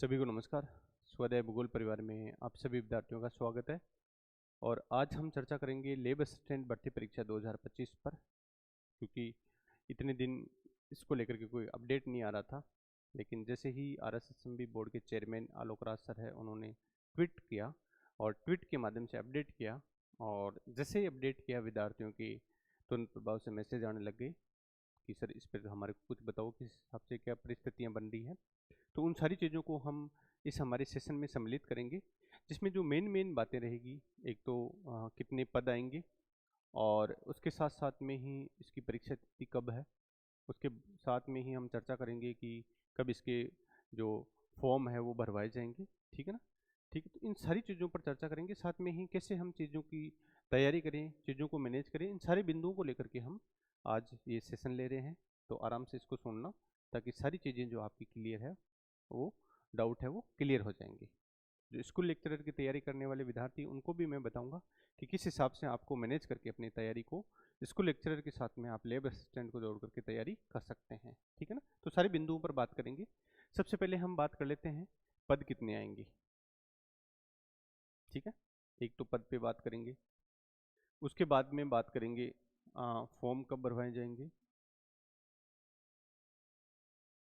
सभी को नमस्कार। स्वाध्याय भूगोल परिवार में आप सभी विद्यार्थियों का स्वागत है। और आज हम चर्चा करेंगे लेब असिस्टेंट भर्ती परीक्षा 2025 पर, क्योंकि इतने दिन इसको लेकर के कोई अपडेट नहीं आ रहा था। लेकिन जैसे ही RSSMB बोर्ड के चेयरमैन आलोक राज सर है, उन्होंने ट्वीट किया और ट्वीट के माध्यम से अपडेट किया, और जैसे ही अपडेट किया विद्यार्थियों की तुरंत प्रभाव से मैसेज आने लग गए कि सर इस पर हमारे को कुछ बताओ, किस हिसाब से क्या परिस्थितियाँ बन रही हैं। तो उन सारी चीज़ों को हम इस हमारे सेशन में सम्मिलित करेंगे, जिसमें जो मेन बातें रहेगी, एक तो कितने पद आएंगे, और उसके साथ साथ में ही इसकी परीक्षा तिथि कब है, उसके साथ में ही हम चर्चा करेंगे कि कब इसके जो फॉर्म है वो भरवाए जाएंगे। ठीक है ना? ठीक है, तो इन सारी चीज़ों पर चर्चा करेंगे, साथ में ही कैसे हम चीज़ों की तैयारी करें, चीज़ों को मैनेज करें। इन सारे बिंदुओं को लेकर के हम आज ये सेशन ले रहे हैं। तो आराम से इसको सुनना, ताकि सारी चीज़ें जो आपकी क्लियर है, वो डाउट है वो क्लियर हो जाएंगे। जो स्कूल लेक्चरर की तैयारी करने वाले विद्यार्थी, उनको भी मैं बताऊंगा कि किस हिसाब से आपको मैनेज करके अपनी तैयारी को स्कूल लेक्चरर के साथ में आप लेब असिस्टेंट को जोड़ करके तैयारी कर सकते हैं। ठीक है ना? तो सारे बिंदुओं पर बात करेंगे। सबसे पहले हम बात कर लेते हैं पद कितने आएंगे। ठीक है, एक तो पद पे बात करेंगे, उसके बाद में बात करेंगे फॉर्म कब भरवाए जाएंगे।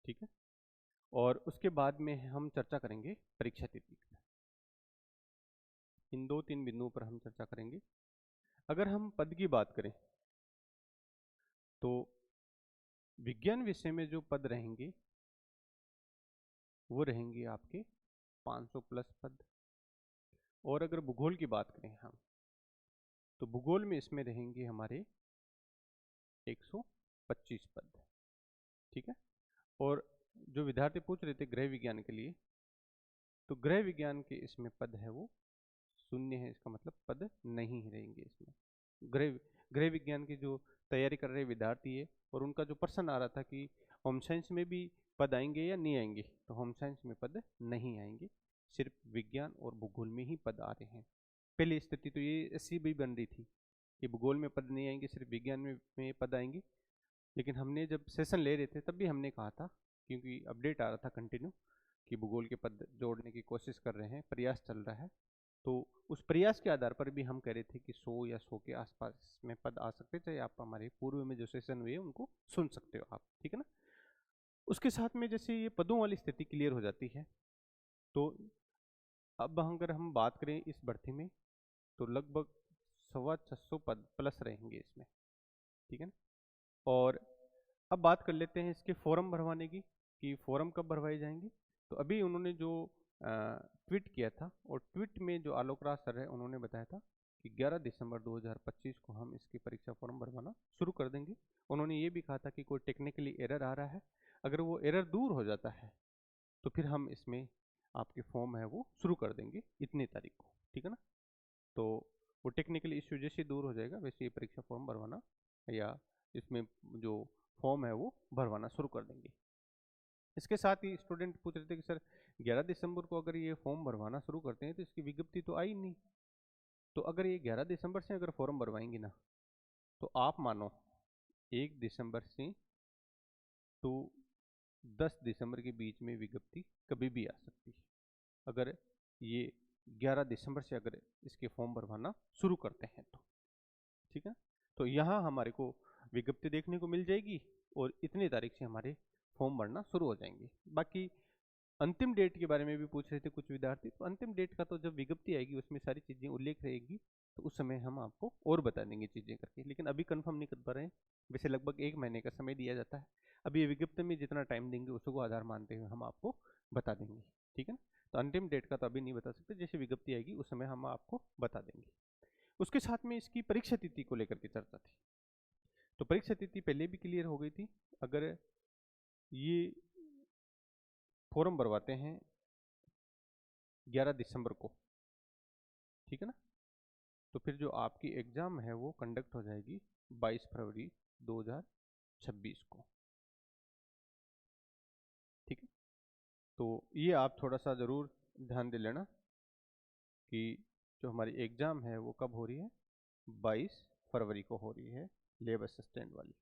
ठीक है, और उसके बाद में हम चर्चा करेंगे परीक्षा तिथि की। इन 2-3 बिंदुओं पर हम चर्चा करेंगे। अगर हम पद की बात करें तो विज्ञान विषय में जो पद रहेंगे वो रहेंगे आपके 500 प्लस पद। और अगर भूगोल की बात करें हम, तो भूगोल में इसमें रहेंगे हमारे 125 पद। ठीक है, और जो विद्यार्थी पूछ रहे थे गृह विज्ञान के लिए, तो गृह विज्ञान के इसमें पद है वो शून्य है। इसका मतलब पद नहीं रहेंगे इसमें। गृह गृह विज्ञान की जो तैयारी कर रहे विद्यार्थी है, और उनका जो प्रश्न आ रहा था कि होम साइंस में भी पद आएंगे या नहीं आएंगे, तो होम साइंस में पद नहीं आएंगे, सिर्फ विज्ञान और भूगोल में ही पद आ रहे हैं। पहली स्थिति तो ये ऐसी भी बन रही थी कि भूगोल में पद नहीं आएंगे, सिर्फ विज्ञान में पद आएंगे। लेकिन हमने जब सेशन ले रहे थे तब भी हमने कहा था, क्योंकि अपडेट आ रहा था कंटिन्यू कि भूगोल के पद जोड़ने की कोशिश कर रहे हैं, प्रयास चल रहा है। तो उस प्रयास के आधार पर भी हम कह रहे थे कि 100 या 100 के आसपास में पद आ सकते थे। आप हमारे पूर्व में जो सेशन हुए उनको सुन सकते हो आप। ठीक है ना? उसके साथ में जैसे ये पदों वाली स्थिति क्लियर हो जाती है, तो अब अगर हम बात करें इस भर्ती में, तो लगभग 650 पद प्लस रहेंगे इसमें। ठीक है ना? और अब बात कर लेते हैं इसके फॉर्म भरवाने की, कि फॉर्म कब भरवाए जाएंगे। तो अभी उन्होंने जो ट्वीट किया था, और ट्वीट में जो आलोक राज सर है उन्होंने बताया था कि 11 दिसंबर 2025 को हम इसकी परीक्षा फॉर्म भरवाना शुरू कर देंगे। उन्होंने ये भी कहा था कि कोई टेक्निकली एरर आ रहा है, अगर वो एरर दूर हो जाता है तो फिर हम इसमें आपके फॉर्म है वो शुरू कर देंगे इतनी तारीख को। ठीक है ना? तो वो टेक्निकली इश्यू जैसे दूर हो जाएगा, वैसे ये परीक्षा फॉर्म भरवाना या इसमें जो फॉर्म है वो भरवाना शुरू कर देंगे। इसके साथ ही स्टूडेंट पूछ रहे थे कि सर 11 दिसंबर को अगर ये फॉर्म भरवाना शुरू करते हैं तो इसकी विज्ञप्ति तो आई नहीं। तो अगर ये 11 दिसंबर से अगर फॉर्म भरवाएंगे ना, तो आप मानो 1 दिसंबर से तो 10 दिसंबर के बीच में विज्ञप्ति कभी भी आ सकती है, अगर ये 11 दिसंबर से अगर इसके फॉर्म भरवाना शुरू करते हैं तो। ठीक है, तो यहाँ हमारे को विज्ञप्ति देखने को मिल जाएगी, और इतनी तारीख से हमारे फॉर्म भरना शुरू हो जाएंगे। बाकी अंतिम डेट के बारे में भी पूछ रहे थे कुछ विद्यार्थी, तो अंतिम डेट का तो जब विज्ञप्ति आएगी उसमें सारी चीज़ें उल्लेख रहेगी, तो उस समय हम आपको और बता देंगे चीज़ें करके। लेकिन अभी कंफर्म नहीं कर पा रहे हैं। वैसे लगभग 1 महीने का समय दिया जाता है। अभी ये विज्ञप्ति में जितना टाइम देंगे उसको आधार मानते हुए हम आपको बता देंगे। ठीक है ना? तो अंतिम डेट का तो अभी नहीं बता सकते, जैसे विज्ञप्ति आएगी उस समय हम आपको बता देंगे। उसके साथ में इसकी परीक्षा तिथि को लेकर के चर्चा थी। तो परीक्षा तिथि पहले भी क्लियर हो गई थी। अगर ये फॉर्म भरवाते हैं 11 दिसंबर को, ठीक है ना, तो फिर जो आपकी एग्ज़ाम है वो कंडक्ट हो जाएगी 22 फरवरी 2026 को। ठीक है, तो ये आप थोड़ा सा ज़रूर ध्यान दे लेना कि जो हमारी एग्ज़ाम है वो कब हो रही है, 22 फरवरी को हो रही है, लेब असिस्टेंट वाली।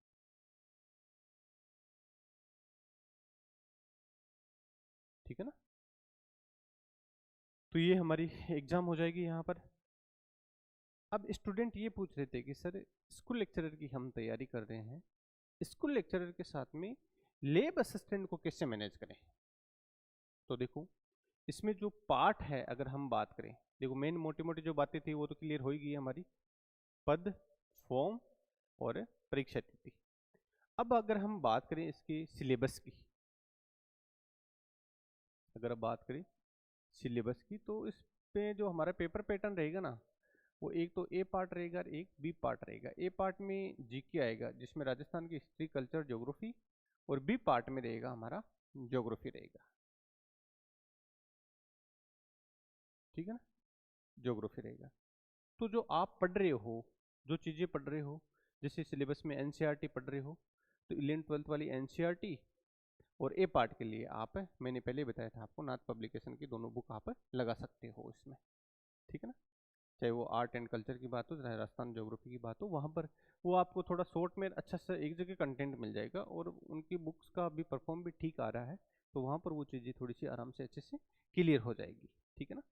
ठीक है ना? तो ये हमारी एग्जाम हो जाएगी यहाँ पर। अब स्टूडेंट ये पूछ रहे थे कि सर स्कूल लेक्चरर की हम तैयारी कर रहे हैं, स्कूल लेक्चरर के साथ में लैब असिस्टेंट को कैसे मैनेज करें। तो देखो इसमें जो पार्ट है अगर हम बात करें, देखो मेन मोटी मोटी जो बातें थी वो तो क्लियर हो ही गई हमारी, पद, फॉर्म और परीक्षा तिथि। अब अगर हम बात करें इसके सिलेबस की, अगर आप बात करें सिलेबस की, तो इस पे जो हमारा पेपर पैटर्न रहेगा ना, वो एक तो ए पार्ट रहेगा और एक बी पार्ट रहेगा। ए पार्ट में जीके आएगा जिसमें राजस्थान की हिस्ट्री, कल्चर, ज्योग्राफी, और बी पार्ट में रहेगा हमारा ज्योग्राफी रहेगा, ठीक है ना, ज्योग्राफी रहेगा। तो जो आप पढ़ रहे हो, जो चीज़ें पढ़ रहे हो, जैसे सिलेबस में एनसीईआरटी पढ़ रहे हो, तो 11th-12th वाली एनसीईआरटी, और ए पार्ट के लिए आप, मैंने पहले ही बताया था आपको, नाथ पब्लिकेशन की दोनों बुक आप लगा सकते हो इसमें, ठीक है ना। चाहे वो आर्ट एंड कल्चर की बात हो, चाहे राजस्थान ज्योग्राफी की बात हो, वहाँ पर वो आपको थोड़ा शॉर्ट में अच्छा सा एक जगह कंटेंट मिल जाएगा, और उनकी बुक्स का भी परफॉर्म भी ठीक आ रहा है, तो वहाँ पर वो चीज़ें थोड़ी सी आराम से अच्छे से क्लियर हो जाएगी, ठीक है ना।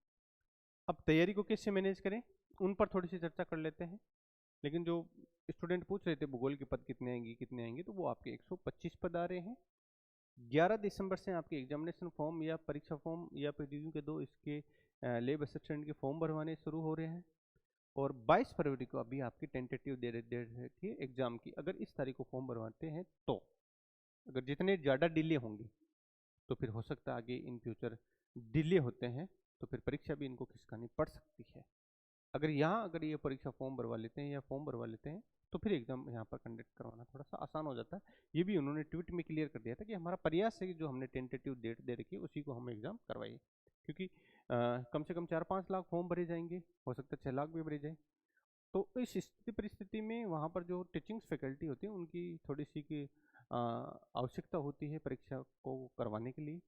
अब तैयारी को कैसे मैनेज करें उन पर थोड़ी सी चर्चा कर लेते हैं। लेकिन जो स्टूडेंट पूछ रहे थे भूगोल के पद कितने आएंगे कितने आएंगे, तो वो आपके 125 पद आ रहे हैं। 11 दिसंबर से आपके एग्जामिनेशन फॉर्म या परीक्षा फॉर्म या फिर रिव्यू के दो इसके लैब असिस्टेंट के फॉर्म भरवाने शुरू हो रहे हैं, और 22 फरवरी को अभी आपकी टेंटेटिव डेट है एग्जाम की। अगर इस तारीख को फॉर्म भरवाते हैं तो अगर जितने ज़्यादा डिले होंगे तो फिर हो सकता है आगे इन फ्यूचर डिले होते हैं तो फिर परीक्षा भी इनको खिसकानी पड़ सकती है। अगर ये परीक्षा फॉर्म भरवा लेते हैं या फॉर्म भरवा लेते हैं तो फिर एग्जाम यहाँ पर कंडक्ट करवाना थोड़ा सा आसान हो जाता है। ये भी उन्होंने ट्वीट में क्लियर कर दिया था कि हमारा प्रयास है कि जो हमने टेंटेटिव डेट दे रखी है उसी को हम एग्जाम करवाइए, क्योंकि कम से कम 4-5 लाख फॉर्म भरे जाएंगे, हो सकता है 6 लाख भी भरे जाए। तो इस स्थिति परिस्थिति में वहाँ पर जो टीचिंग फैकल्टी होती है उनकी थोड़ी सी की आवश्यकता होती है परीक्षा को करवाने के लिए।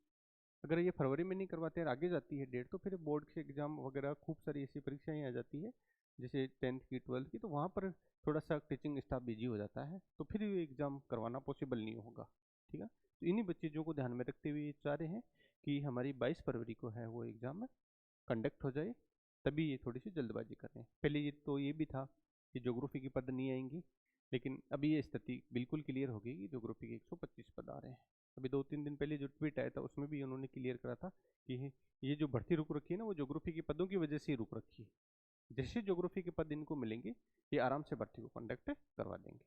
अगर ये फरवरी में नहीं करवाते हैं, आगे जाती है डेट, तो फिर बोर्ड के एग्जाम वगैरह खूब सारी ऐसी परीक्षाएं आ जाती है जैसे 10th की 12th की, तो वहाँ पर थोड़ा सा टीचिंग स्टाफ बिजी हो जाता है, तो फिर ये एग्ज़ाम करवाना पॉसिबल नहीं होगा, ठीक है। तो इन्हीं चीज़ों को ध्यान में रखते हुए ये चाह रहे हैं कि हमारी 22 फरवरी को है वो एग्ज़ाम कंडक्ट हो जाए, तभी ये थोड़ी सी जल्दबाजी कर रहे हैं। पहले ये भी था कि ज्योग्राफी की पद नहीं आएंगी, लेकिन अभी ये स्थिति बिल्कुल क्लियर हो गई कि ज्योग्राफी के 125 पद आ रहे हैं। अभी 2-3 दिन पहले जो ट्वीट आया था उसमें भी उन्होंने क्लियर करा था कि ये जो भर्ती रुक रखी है ना वो ज्योग्राफी के पदों की वजह से ही रुक रखी है। जैसे ज्योग्राफी के पद इनको मिलेंगे ये आराम से भर्ती को कंडक्ट करवा देंगे।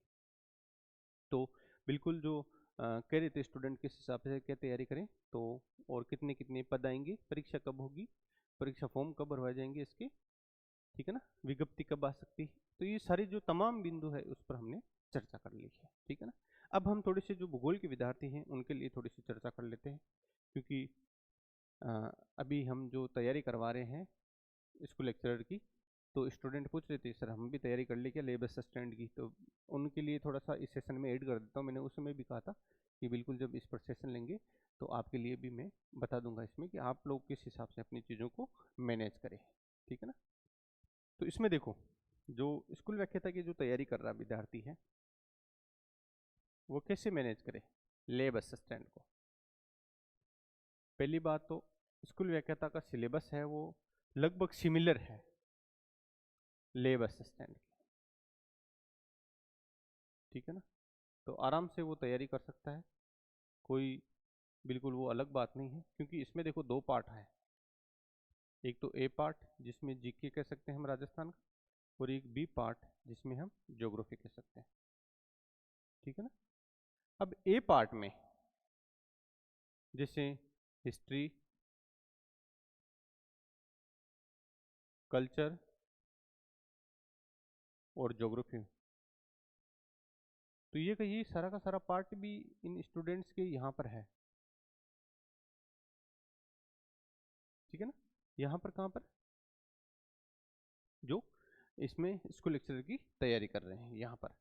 तो बिल्कुल जो कह रहे थे स्टूडेंट किस हिसाब से क्या तैयारी करें, तो और कितने कितने पद आएंगे, परीक्षा कब होगी, परीक्षा फॉर्म कब भरवाए जाएंगे इसके, ठीक है ना, विज्ञप्ति कब आ सकती है, तो ये सारी जो तमाम बिंदु है उस पर हमने चर्चा कर ली है, ठीक है ना। अब हम थोड़े से जो भूगोल के विद्यार्थी हैं उनके लिए थोड़ी सी चर्चा कर लेते हैं, क्योंकि अभी हम जो तैयारी करवा रहे हैं स्कूल लेक्चरर की, तो स्टूडेंट पूछ रहे थे सर हम भी तैयारी कर ली क्या लेब असिस्टेंट की, तो उनके लिए थोड़ा सा इस सेशन में ऐड कर देता हूँ। मैंने उस समय भी कहा था कि बिल्कुल जब इस पर सेशन लेंगे तो आपके लिए भी मैं बता दूंगा इसमें कि आप लोग किस हिसाब से अपनी चीज़ों को मैनेज करें, ठीक है ना। तो इसमें देखो जो स्कूल व्याख्याता की जो तैयारी कर रहा विद्यार्थी है वो कैसे मैनेज करे लेब असिस्टेंट को। पहली बात तो स्कूल व्याख्याता का सिलेबस है वो लगभग सिमिलर है लेब असिस्टेंट की, ठीक है ना। तो आराम से वो तैयारी कर सकता है, कोई बिल्कुल वो अलग बात नहीं है, क्योंकि इसमें देखो दो पार्ट है, एक तो ए पार्ट जिसमें जीके कह सकते हैं हम राजस्थान का, और एक बी पार्ट जिसमें हम ज्योग्राफी कह सकते हैं, ठीक है ना। अब ए पार्ट में जैसे हिस्ट्री, कल्चर और ज्योग्राफी, तो ये कहिए सारा का सारा पार्ट भी इन स्टूडेंट्स के यहाँ पर है, ठीक है ना। यहाँ पर कहाँ पर जो इसमें स्कूल लेक्चरर की तैयारी कर रहे हैं, यहाँ पर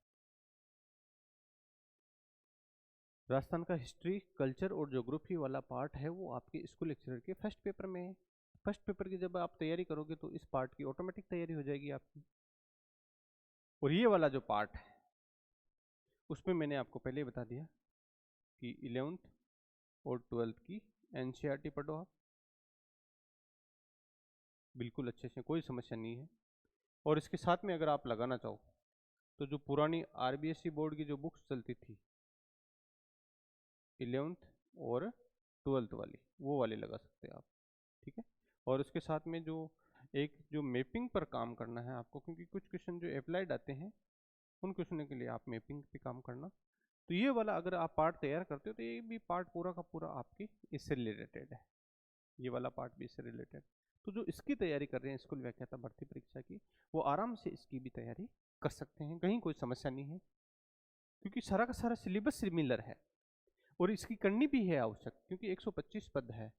राजस्थान का हिस्ट्री, कल्चर और ज्योग्राफी वाला पार्ट है वो आपके स्कूल लेक्चरर के फर्स्ट पेपर में है। फर्स्ट पेपर की जब आप तैयारी करोगे तो इस पार्ट की ऑटोमेटिक तैयारी हो जाएगी आपकी। और ये वाला जो पार्ट है उसमें मैंने आपको पहले ही बता दिया कि 11th और 12th की एनसीईआरटी पढ़ो आप, बिल्कुल अच्छे से, कोई समस्या नहीं है। और इसके साथ में अगर आप लगाना चाहो तो जो पुरानी आरबीएससी बोर्ड की जो बुक्स चलती थी 11th और 12th वाली, वो वाली लगा सकते हैं आप, ठीक है। और उसके साथ में जो एक जो मैपिंग पर काम करना है आपको, क्योंकि कुछ क्वेश्चन जो अप्लाइड आते हैं उन क्वेश्चनों के लिए आप मैपिंग पे काम करना। तो ये वाला अगर आप पार्ट तैयार करते हो तो ये भी पार्ट पूरा का पूरा आपके इससे रिलेटेड है, ये वाला पार्ट भी इससे रिलेटेड। तो जो इसकी तैयारी कर रहे हैं स्कूल व्याख्याता भर्ती परीक्षा की, वो आराम से इसकी भी तैयारी कर सकते हैं, कहीं कोई समस्या नहीं है, क्योंकि सारा का सारा सिलेबस सिमिलर है और इसकी करनी भी है आवश्यक, क्योंकि 125 पद है।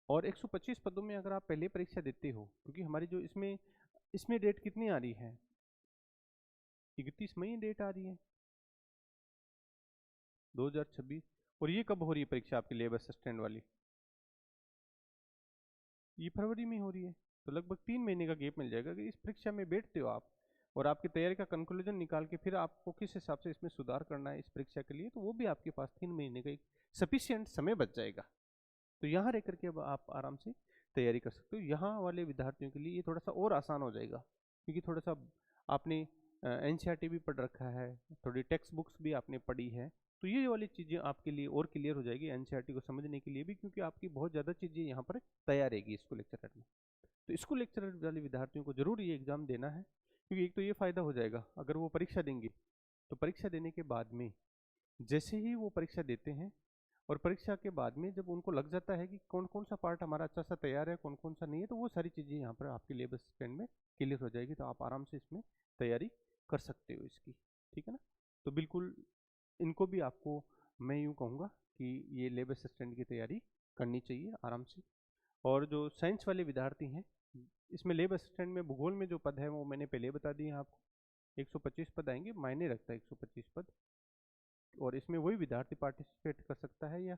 और 125 पदों में अगर आप पहले परीक्षा देते हो, क्योंकि हमारी जो इसमें इसमें डेट कितनी आ रही है, 31 मई डेट आ रही है 2026। और ये कब हो रही है परीक्षा आपकी लेबर असिस्टेंट वाली, ये फरवरी में हो रही है। तो लगभग 3 महीने का गैप मिल जाएगा। अगर इस परीक्षा में बैठते हो आप और आपकी तैयारी का कंक्लूजन निकाल के फिर आपको किस हिसाब से इसमें सुधार करना है इस परीक्षा के लिए, तो वो भी आपके पास 3 महीने का एक सफिशियंट समय बच जाएगा। तो यहाँ रह करके अब आप आराम से तैयारी कर सकते हो। यहाँ वाले विद्यार्थियों के लिए ये थोड़ा सा और आसान हो जाएगा, क्योंकि थोड़ा सा आपने एनसीईआरटी भी पढ़ रखा है, थोड़ी टेक्स्ट बुक्स भी आपने पढ़ी है, तो ये वाली चीज़ें आपके लिए और क्लियर हो जाएगी एनसीईआरटी को समझने के लिए भी, क्योंकि आपकी बहुत ज़्यादा चीज़ें यहाँ पर तैयार रहेगी स्कूल लेक्चरर में। तो स्कूल लेक्चरर वाले विद्यार्थियों को जरूर ये एग्ज़ाम देना है, क्योंकि एक तो ये फ़ायदा हो जाएगा अगर वो परीक्षा देंगे, तो परीक्षा देने के बाद में जैसे ही वो परीक्षा देते हैं और परीक्षा के बाद में जब उनको लग जाता है कि कौन कौन सा पार्ट हमारा अच्छा सा तैयार है, कौन कौन सा नहीं है, तो वो सारी चीज़ें यहाँ पर आपके लेबर असिस्टेंट में क्लियर हो जाएगी, तो आप आराम से इसमें तैयारी कर सकते हो इसकी, ठीक है ना। तो बिल्कुल इनको भी आपको मैं यूँ कहूँगा कि ये लेबर असिस्टेंट की तैयारी करनी चाहिए आराम से। और जो साइंस वाले विद्यार्थी हैं, इसमें लेबर असिस्टेंट में भूगोल में जो पद है वो मैंने पहले बता दिए हैं आपको, 125 पद आएंगे, मायने रखता है 125 पद। और इसमें वही विद्यार्थी पार्टिसिपेट कर सकता है या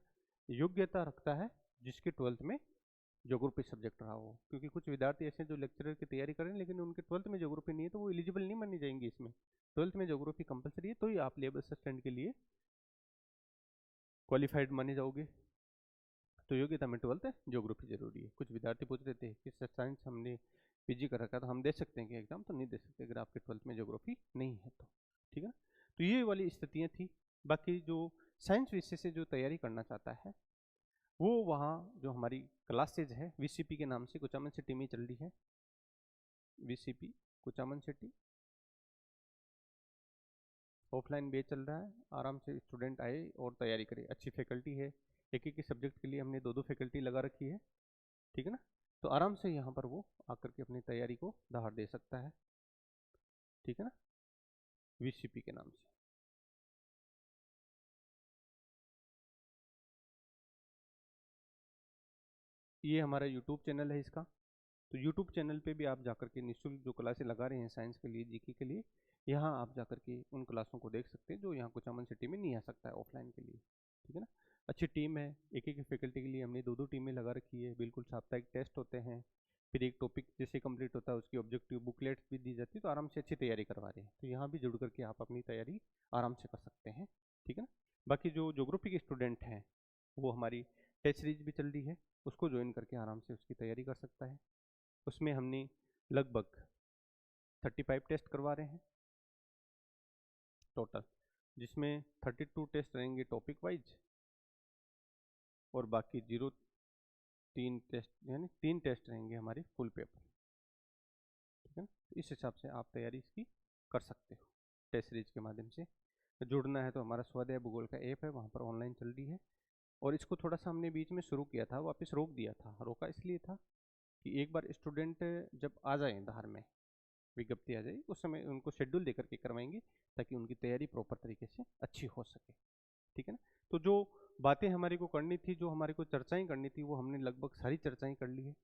योग्यता रखता है जिसके 12th में ज्योग्राफी सब्जेक्ट रहा हो, क्योंकि कुछ विद्यार्थी ऐसे जो लेक्चरर की तैयारी करें लेकिन उनके 12th में ज्योग्राफी नहीं है, तो वो एलिजिबल नहीं मानी जाएंगे इसमें। 12th में ज्योग्राफी कंपलसरी है, तो ही आप लेबर असिस्टेंट के लिए क्वालिफाइड माने जाओगे। तो योग्यता में 12th ज्योग्राफी जरूरी है। कुछ विद्यार्थी पूछ रहे थे कि सर साइंस हमने पीजी कर रखा है तो हम दे सकते हैं कि एग्जाम, तो नहीं दे सकते अगर आपके 12th में ज्योग्राफी नहीं है तो, ठीक है। तो ये वाली स्थितियाँ थी। बाकी जो साइंस विषय से जो तैयारी करना चाहता है वो वहाँ जो हमारी क्लासेज है वीसीपी के नाम से कुचामन सिटी में चल रही है, VCP Kuchaman city offline batch चल रहा है। आराम से स्टूडेंट आए और तैयारी करे, अच्छी फैकल्टी है, एक एक सब्जेक्ट के लिए हमने 2-2 फैकल्टी लगा रखी है, ठीक है ना। तो आराम से यहाँ पर वो आकर के अपनी तैयारी को दहाड़ दे सकता है, ठीक है ना, वीसीपी के नाम से। ये हमारा यूट्यूब चैनल है इसका, तो यूट्यूब चैनल पे भी आप जाकर के निःशुल्क जो क्लासेस लगा रहे हैं साइंस के लिए, जीके के लिए, यहाँ आप जाकर के उन क्लासों को देख सकते हैं जो यहाँ कुचामन सिटी में नहीं आ सकता है ऑफलाइन के लिए, ठीक है ना। अच्छी टीम है, एक एक फैकल्टी के लिए हमने 2-2 टीमें लगा रखी है, बिल्कुल साप्ताहिक टेस्ट होते हैं, फिर एक टॉपिक जैसे कंप्लीट होता है उसकी ऑब्जेक्टिव बुकलेट्स भी दी जाती है, तो आराम से अच्छी तैयारी करवा रहे हैं। तो यहाँ भी जुड़ करके आप अपनी तैयारी आराम से कर सकते हैं, ठीक है ना। बाकी जो ज्योग्राफी के स्टूडेंट हैं वो हमारी टेस्ट सीरीज भी चल रही है, उसको ज्वाइन करके आराम से उसकी तैयारी कर सकता है। उसमें हमने लगभग 35 टेस्ट करवा रहे हैं टोटल, जिसमें 32 टेस्ट रहेंगे टॉपिक वाइज और बाकी 3 टेस्ट यानी 3 टेस्ट रहेंगे हमारी फुल पेपर, ठीक है ना। तो इस हिसाब से आप तैयारी इसकी कर सकते हो टेस्ट सीरीज के माध्यम से। जुड़ना है तो हमारा स्वाध्याय भूगोल का ऐप है, वहाँ पर ऑनलाइन चल रही है। और इसको थोड़ा सा हमने बीच में शुरू किया था, वापस रोक दिया था। रोका इसलिए था कि एक बार स्टूडेंट जब आ जाए धार में, विज्ञप्ति आ जाए, उस समय उनको शेड्यूल देकर के करवाएंगे ताकि उनकी तैयारी प्रॉपर तरीके से अच्छी हो सके, ठीक है ना। तो जो बातें हमारे को करनी थी, जो हमारे को चर्चाएं करनी थी, वो हमने लगभग सारी चर्चाएं कर ली है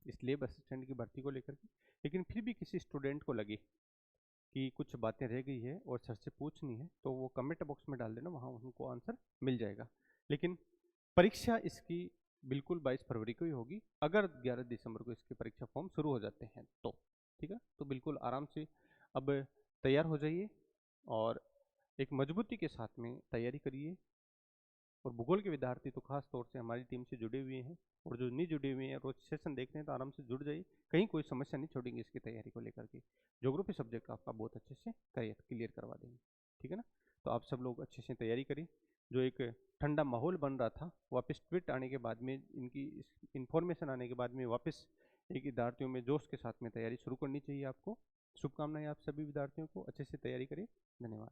इस लेब असिस्टेंट की भर्ती को लेकर के। लेकिन फिर भी किसी स्टूडेंट को लगे कि कुछ बातें रह गई है और सर से पूछनी है, तो वो कमेंट बॉक्स में डाल देना, वहाँ उनको आंसर मिल जाएगा। लेकिन परीक्षा इसकी बिल्कुल 22 फरवरी को ही होगी, अगर 11 दिसंबर को इसके परीक्षा फॉर्म शुरू हो जाते हैं तो, ठीक है। तो बिल्कुल आराम से अब तैयार हो जाइए और एक मजबूती के साथ में तैयारी करिए। और भूगोल के विद्यार्थी तो खास तौर से हमारी टीम से जुड़े हुए हैं, और जो नहीं जुड़े हुए हैं रोज सेशन देख रहे हैं तो आराम से जुड़ जाइए, कहीं कोई समस्या नहीं छोड़ेंगे इसकी तैयारी को लेकर के। ज्योग्राफी सब्जेक्ट आपका बहुत अच्छे से क्लियर करवा देंगे, ठीक है ना। तो आप सब लोग अच्छे से तैयारी करें। जो एक ठंडा माहौल बन रहा था, वापस ट्वीट आने के बाद में, इनकी इन्फॉर्मेशन आने के बाद में वापस एक विद्यार्थियों में जोश के साथ में तैयारी शुरू करनी चाहिए आपको। शुभकामनाएं आप सभी विद्यार्थियों को, अच्छे से तैयारी करें। धन्यवाद।